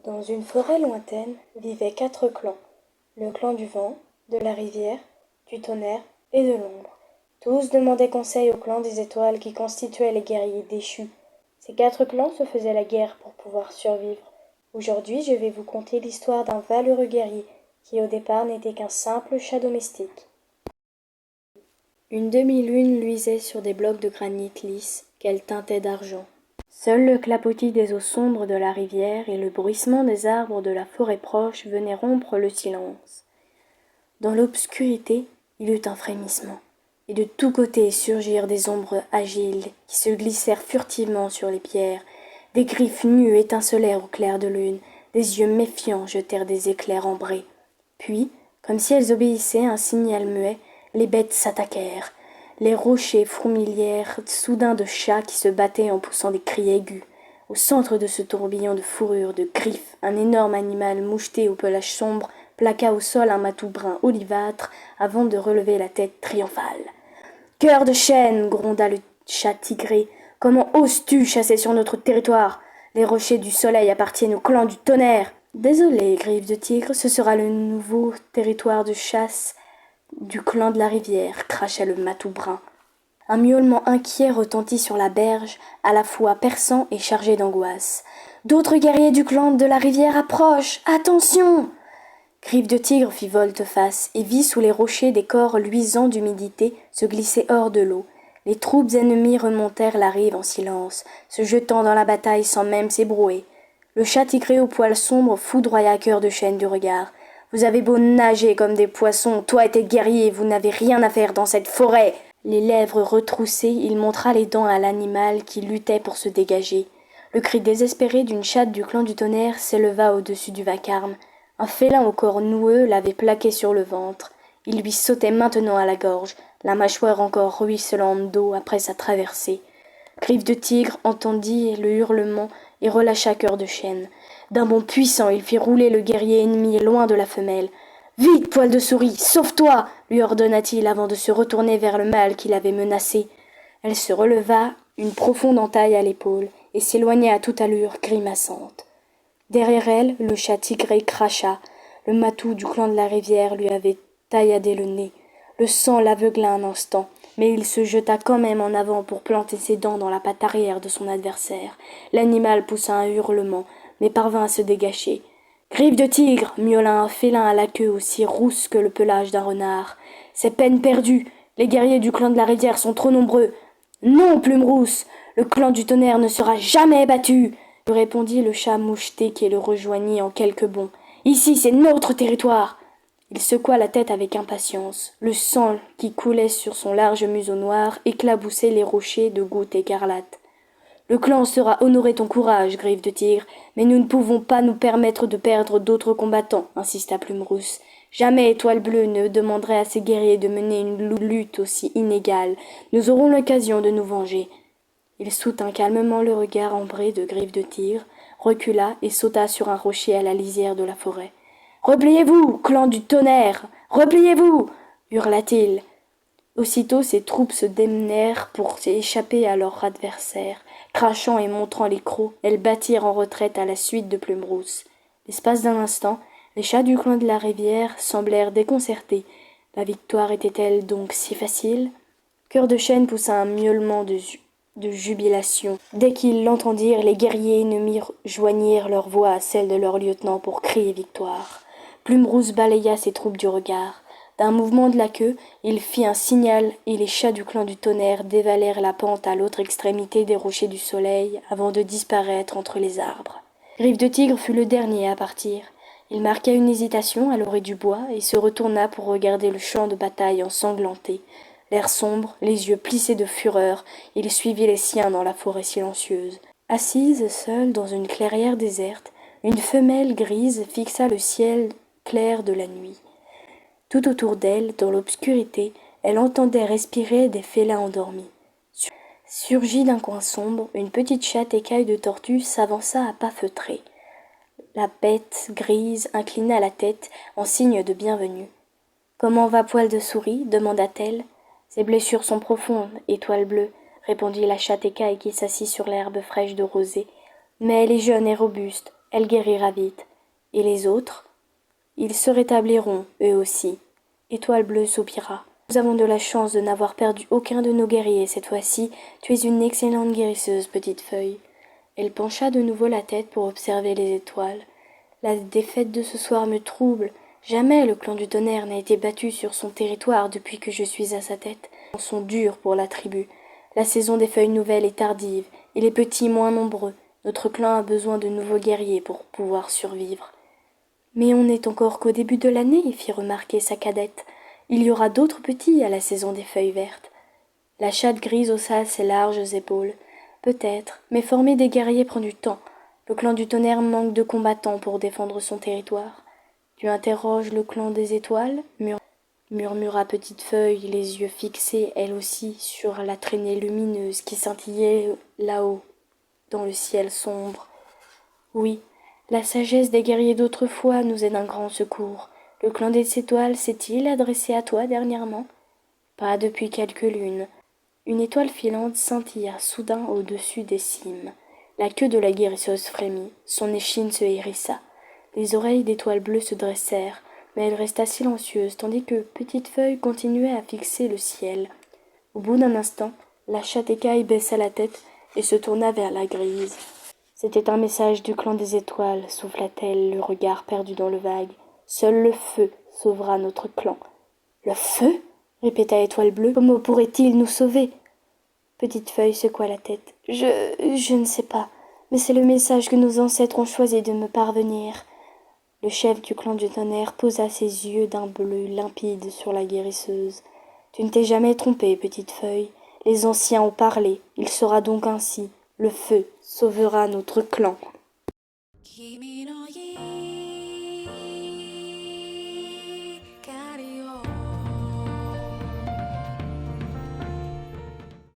Dans une forêt lointaine vivaient 4 clans. Le clan du vent, de la rivière, du tonnerre et de l'ombre. Tous demandaient conseil au clan des étoiles qui constituait les guerriers déchus. Ces 4 clans se faisaient la guerre pour pouvoir survivre. Aujourd'hui, je vais vous conter l'histoire d'un valeureux guerrier qui au départ n'était qu'un simple chat domestique. Une demi-lune luisait sur des blocs de granit lisses qu'elle teintait d'argent. Seul le clapotis des eaux sombres de la rivière et le bruissement des arbres de la forêt proche venaient rompre le silence. Dans l'obscurité, il eut un frémissement, et de tous côtés surgirent des ombres agiles qui se glissèrent furtivement sur les pierres. Des griffes nues étincelèrent au clair de lune, des yeux méfiants jetèrent des éclairs ambrés. Puis, comme si elles obéissaient à un signal muet, les bêtes s'attaquèrent. Les rochers fourmilièrent soudain de chats qui se battaient en poussant des cris aigus. Au centre de ce tourbillon de fourrures, de griffes, un énorme animal moucheté au pelage sombre plaqua au sol un matou brun olivâtre avant de relever la tête triomphale. « Cœur de chêne !» gronda le chat tigré. « Comment oses-tu chasser sur notre territoire ? Les rochers du soleil appartiennent au clan du tonnerre !» « Désolé, Griffe de tigre, ce sera le nouveau territoire de chasse du clan de la rivière, » cracha le matou brun. Un miaulement inquiet retentit sur la berge, à la fois perçant et chargé d'angoisse. « D'autres guerriers du clan de la rivière approchent ! Attention !» Griffe de tigre fit volte-face et vit sous les rochers des corps luisants d'humidité se glisser hors de l'eau. Les troupes ennemies remontèrent la rive en silence, se jetant dans la bataille sans même s'ébrouer. Le chat tigré au poil sombre foudroya Cœur de chêne du regard. « Vous avez beau nager comme des poissons, toi et tes guerriers, vous n'avez rien à faire dans cette forêt !» Les lèvres retroussées, il montra les dents à l'animal qui luttait pour se dégager. Le cri désespéré d'une chatte du clan du tonnerre s'éleva au-dessus du vacarme. Un félin au corps noueux l'avait plaqué sur le ventre. Il lui sautait maintenant à la gorge, la mâchoire encore ruisselante d'eau après sa traversée. Griffe de tigre entendit le hurlement et relâcha Cœur de chêne. D'un bond puissant, il fit rouler le guerrier ennemi loin de la femelle. « Vite, Poil de souris, sauve-toi !» lui ordonna-t-il avant de se retourner vers le mâle qui l'avait menacé. Elle se releva, une profonde entaille à l'épaule, et s'éloigna à toute allure, grimaçante. Derrière elle, le chat tigré cracha. Le matou du clan de la rivière lui avait tailladé le nez. Le sang l'aveugla un instant, mais il se jeta quand même en avant pour planter ses dents dans la patte arrière de son adversaire. L'animal poussa un hurlement, mais parvint à se dégager. « Griffe de tigre !» miaula un félin à la queue aussi rousse que le pelage d'un renard. « C'est peine perdue. Les guerriers du clan de la rivière sont trop nombreux. »« Non, Plume rousse, le clan du tonnerre ne sera jamais battu !» lui répondit le chat moucheté qui le rejoignit en quelques bonds. « Ici, c'est notre territoire !» Il secoua la tête avec impatience. Le sang qui coulait sur son large museau noir éclaboussait les rochers de gouttes écarlates. « Le clan saura honorer ton courage, Griffe de tigre, mais nous ne pouvons pas nous permettre de perdre d'autres combattants, » insista Plume rousse. « Jamais Étoile bleue ne demanderait à ses guerriers de mener une lutte aussi inégale. Nous aurons l'occasion de nous venger. » Il soutint calmement le regard ambré de Griffe de tigre, recula et sauta sur un rocher à la lisière de la forêt. « Repliez-vous, clan du tonnerre! Repliez-vous » hurla-t-il. Aussitôt ses troupes se démenèrent pour échapper à leur adversaire. Crachant et montrant les crocs, elles battirent en retraite à la suite de Plume rousse. L'espace d'un instant, les chats du clan de la rivière semblèrent déconcertés. La victoire était-elle donc si facile ? Cœur de chêne poussa un miaulement de jubilation. Dès qu'ils l'entendirent, les guerriers ennemis joignirent leur voix à celle de leur lieutenant pour crier victoire. Plume rousse balaya ses troupes du regard. D'un mouvement de la queue, il fit un signal et les chats du clan du tonnerre dévalèrent la pente à l'autre extrémité des rochers du soleil avant de disparaître entre les arbres. Griffe de tigre fut le dernier à partir. Il marqua une hésitation à l'orée du bois et se retourna pour regarder le champ de bataille ensanglanté. L'air sombre, les yeux plissés de fureur, il suivit les siens dans la forêt silencieuse. Assise seule dans une clairière déserte, une femelle grise fixa le ciel clair de la nuit. Tout autour d'elle, dans l'obscurité, elle entendait respirer des félins endormis. Surgie d'un coin sombre, une petite chatte écaille de tortue s'avança à pas feutrés. La bête grise inclina la tête en signe de bienvenue. « Comment va Poil de souris ?» demanda-t-elle. Ces blessures sont profondes, Étoile bleue, répondit la chatte écaille qui s'assit sur l'herbe fraîche de rosée. Mais elle est jeune et robuste, elle guérira vite. Et les autres? Ils se rétabliront, eux aussi. Étoile bleue soupira. Nous avons de la chance de n'avoir perdu aucun de nos guerriers cette fois-ci. Tu es une excellente guérisseuse, petite feuille. Elle pencha de nouveau la tête pour observer les étoiles. La défaite de ce soir me trouble. Jamais le clan du tonnerre n'a été battu sur son territoire depuis que je suis à sa tête. Les temps sont durs pour la tribu. La saison des feuilles nouvelles est tardive, et les petits moins nombreux. Notre clan a besoin de nouveaux guerriers pour pouvoir survivre. Mais on n'est encore qu'au début de l'année, fit remarquer sa cadette. Il y aura d'autres petits à la saison des feuilles vertes. La chatte grise haussa ses larges épaules. Peut-être, mais former des guerriers prend du temps. Le clan du tonnerre manque de combattants pour défendre son territoire. Tu interroges le clan des étoiles, murmura Petite Feuille, les yeux fixés, elle aussi, sur la traînée lumineuse qui scintillait là-haut, dans le ciel sombre. Oui, la sagesse des guerriers d'autrefois nous est d'un grand secours. Le clan des étoiles s'est-il adressé à toi dernièrement? Pas depuis quelques lunes. Une étoile filante scintilla soudain au-dessus des cimes. La queue de la guérisseuse frémit, son échine se hérissa. Les oreilles d'Étoile bleue se dressèrent, mais elle resta silencieuse, tandis que Petite Feuille continuait à fixer le ciel. Au bout d'un instant, la chatte écaille baissa la tête et se tourna vers la grise. C'était un message du clan des étoiles, souffla-t-elle, le regard perdu dans le vague. Seul le feu sauvera notre clan. Le feu? Répéta Étoile bleue. Comment pourrait-il nous sauver? Petite Feuille secoua la tête. Je ne sais pas, mais c'est le message que nos ancêtres ont choisi de me parvenir. Le chef du clan du tonnerre posa ses yeux d'un bleu limpide sur la guérisseuse. Tu ne t'es jamais trompée, Petite Feuille. Les anciens ont parlé. Il sera donc ainsi. Le feu sauvera notre clan.